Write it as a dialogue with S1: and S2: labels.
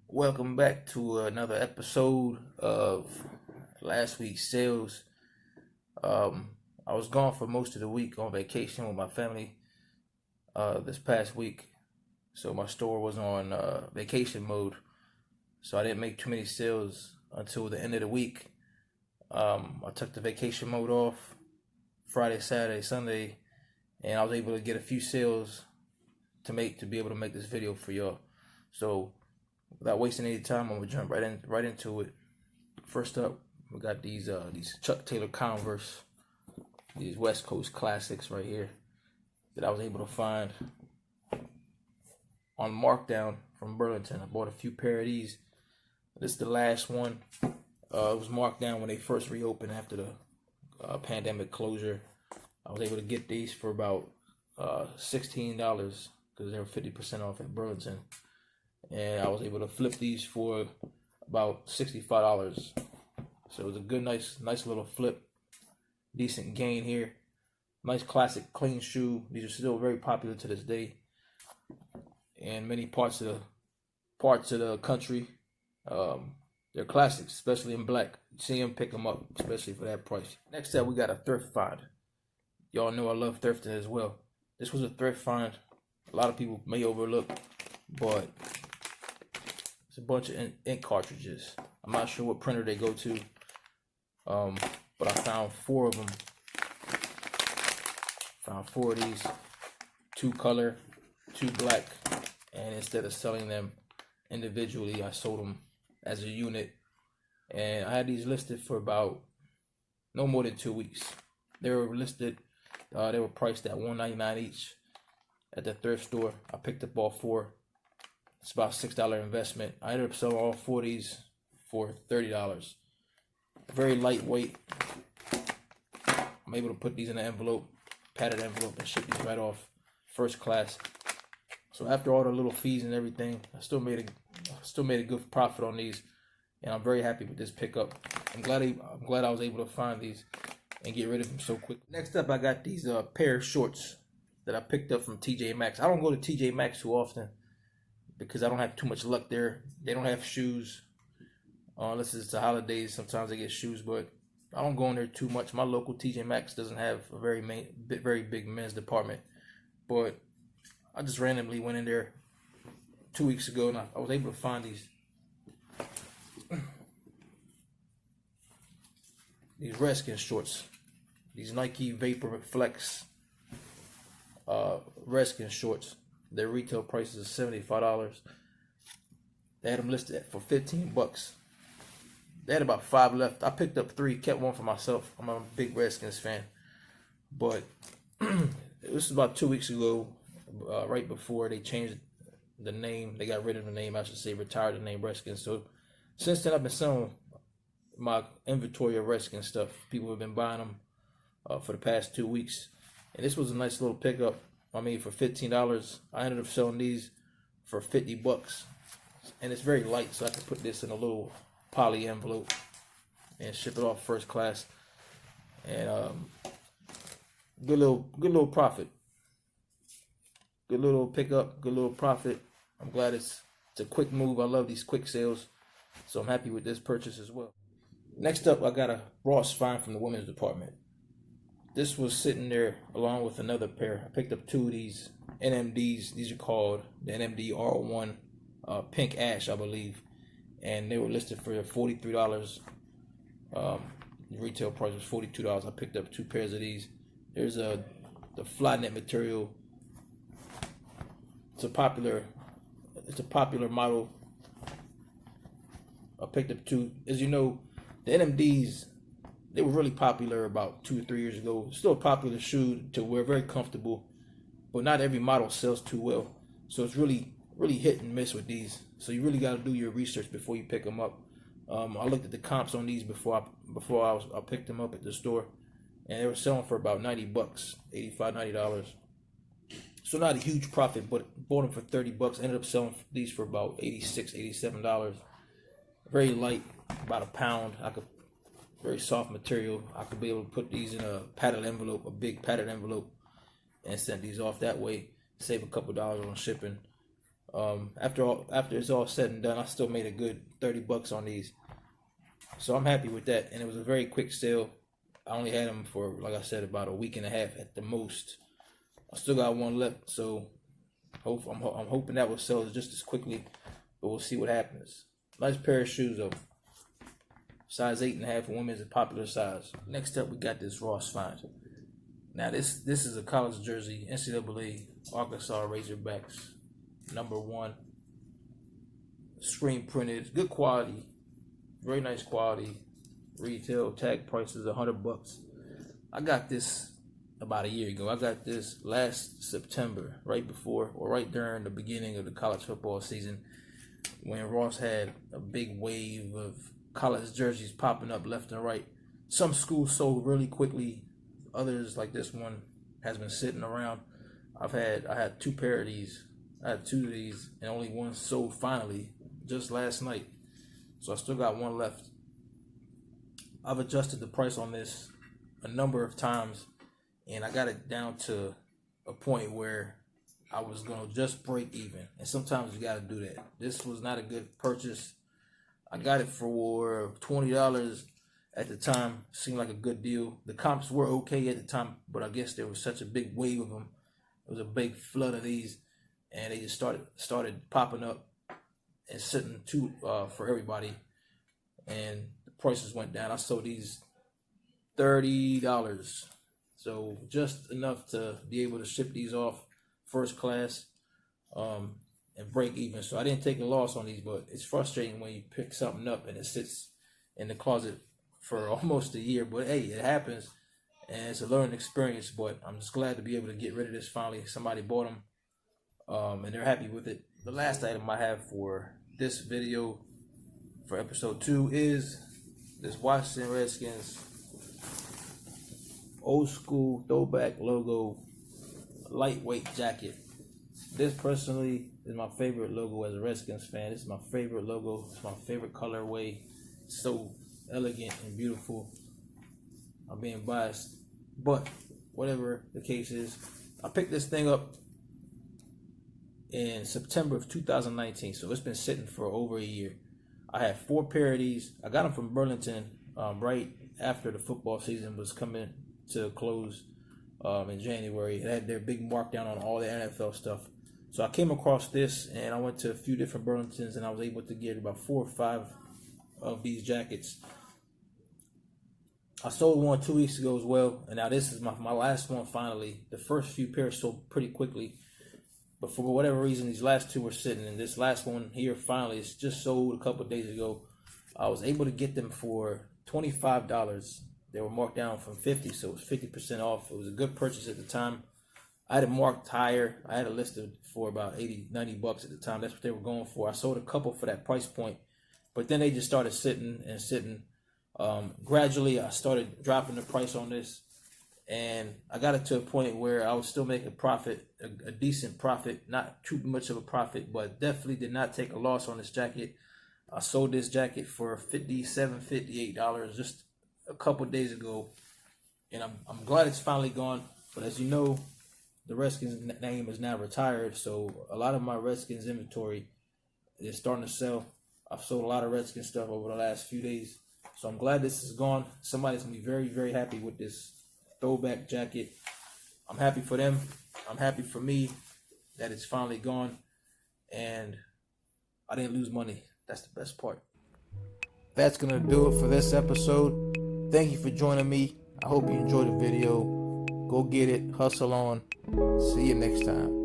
S1: Welcome back to another episode of last week's sales. I was gone for most of the week on vacation with my family this past week, so my store was on vacation mode, so I didn't make too many sales until the end of the week. I took the vacation mode off Friday, Saturday, Sunday, and I was able to get a few sales to be able to make this video for y'all. So without wasting any time, I'm gonna jump right into it. First up, we got these Chuck Taylor Converse, these West Coast classics right here that I was able to find on markdown from Burlington. I bought a few pair of these. This is the last one. It was marked down when they first reopened after the pandemic closure. I was able to get these for about $16 because they were 50% off at Burlington, and I was able to flip these for about $65. So it was a good, nice little flip. Decent gain here. Nice classic clean shoe. These are still very popular to this day in many parts of the country. They're classics, especially in black. See them, pick them up, especially for that price. Next up, we got a thrift find. Y'all know I love thrifting as well. This was a thrift find. A lot of people may overlook, but it's a bunch of ink cartridges. I'm not sure what printer they go to, but I found 4 of them. Found 4 of these, 2 color, 2 black, and instead of selling them individually, I sold them as a unit. And I had these listed for about no more than 2 weeks. They were listed, they were priced at $1.99 each at the thrift store. I picked up all 4. It's about $6 investment. I ended up selling all 4 of these for $30. Very lightweight. I'm able to put these in an envelope, padded envelope, and ship these right off, first class. So after all the little fees and everything, I still made a good profit on these, and I'm very happy with this pickup. I'm glad I was able to find these and get rid of them so quick. Next up, I got these pair of shorts that I picked up from TJ Maxx. I don't go to TJ Maxx too often because I don't have too much luck there. They don't have shoes unless it's the holidays. Sometimes I get shoes, but I don't go in there too much. My local TJ Maxx doesn't have a very big men's department, but I just randomly went in there 2 weeks ago, and I was able to find these Redskin shorts, these Nike Vapor Flex Redskin shorts. Their retail price is $75. They had them listed for $15. They had about 5 left. I picked up 3, kept 1 for myself. I'm a big Redskins fan, but this was about 2 weeks ago, right before they changed the name. They got rid of the name, I should say, retired the name Redskins. So since then, I've been selling my inventory of Redskins stuff. People have been buying them for the past 2 weeks, and this was a nice little pickup. I mean, for $15, I ended up selling these for $50, and it's very light, so I can put this in a little poly envelope and ship it off first class, and good little profit, good little pickup, good little profit. I'm glad it's a quick move. I love these quick sales, so I'm happy with this purchase as well. Next up, I got a Ross find from the women's department. This was sitting there along with another pair. I picked up 2 of these NMDs. These are called the NMD R1 Pink Ash, I believe, and they were listed for $43. The retail price was $42. I picked up 2 pairs of these. There's the Flyknit material. It's a popular model. I picked up 2. As you know, the NMDs, they were really popular about 2 or 3 years ago. Still a popular shoe to wear, very comfortable, but not every model sells too well. So it's really hit and miss with these. So you really got to do your research before you pick them up. I looked at the comps on these before I picked them up at the store, and they were selling for about $90, $85, $90. So not a huge profit, but bought them for $30. Ended up selling these for about $86, $87. Very light, about a pound. Very soft material. I could be able to put these in a padded envelope, a big padded envelope, and sent these off that way. Save a couple dollars on shipping. After it's all said and done, I still made a good 30 bucks on these. So I'm happy with that. And it was a very quick sale. I only had them for, like I said, about a week and a half at the most. I still got one left, so I'm hoping that will sell just as quickly, but we'll see what happens. Nice pair of shoes though. Size 8.5 for women is a popular size. Next up, we got this Ross find. Now this is a college jersey, NCAA Arkansas Razorbacks, #1. Screen printed, good quality, very nice quality. Retail tag price is $100. I got this about a year ago. I got this last September, right before or right during the beginning of the college football season, when Ross had a big wave of college jerseys popping up left and right. Some schools sold really quickly. Others, like this one, has been sitting around. I had 2 pair of these. I had 2 of these, and only one sold finally just last night. So I still got one left. I've adjusted the price on this a number of times, and I got it down to a point where I was gonna just break even. And sometimes you gotta do that. This was not a good purchase. I got it for $20 at the time. Seemed like a good deal. The comps were okay at the time, but I guess there was such a big wave of them. There was a big flood of these, and they just started popping up and sitting for everybody. And the prices went down. I sold these $30, so just enough to be able to ship these off first class and break even. So I didn't take a loss on these, but it's frustrating when you pick something up and it sits in the closet for almost a year. But hey, it happens, and it's a learning experience. But I'm just glad to be able to get rid of this finally. Somebody bought them, and they're happy with it. The last item I have for this video, for episode 2, is this Washington Redskins old school throwback logo lightweight jacket. This personally is my favorite logo as a Redskins fan. This is my favorite logo. It's my favorite colorway. It's so elegant and beautiful. I'm being biased, but whatever the case is, I picked this thing up in September of 2019, so it's been sitting for over a year. I had 4 pair of these. I got them from Burlington right after the football season was coming to a close in January. They had their big markdown on all the NFL stuff. So I came across this, and I went to a few different Burlingtons, and I was able to get about 4 or 5 of these jackets. I sold one 2 weeks ago as well, and now this is my last one finally. The first few pairs sold pretty quickly, but for whatever reason, these last 2 were sitting, and this last one here finally is just sold a couple of days ago. I was able to get them for $25. They were marked down from $50, so it was 50% off. It was a good purchase at the time. I had it marked higher. I had it listed for about $80, $90 at the time. That's what they were going for. I sold a couple for that price point, but then they just started sitting and sitting. Gradually, I started dropping the price on this, and I got it to a point where I was still making a profit, a decent profit, not too much of a profit, but definitely did not take a loss on this jacket. I sold this jacket for $57, $58 just a couple days ago, and I'm glad it's finally gone. But as you know, the Redskins name is now retired, so a lot of my Redskins inventory is starting to sell. I've sold a lot of Redskins stuff over the last few days, so I'm glad this is gone. Somebody's gonna be very, very happy with this throwback jacket. I'm happy for them. I'm happy for me that it's finally gone, and I didn't lose money. That's the best part. That's gonna do it for this episode. Thank you for joining me. I hope you enjoyed the video. Go get it. Hustle on. See you next time.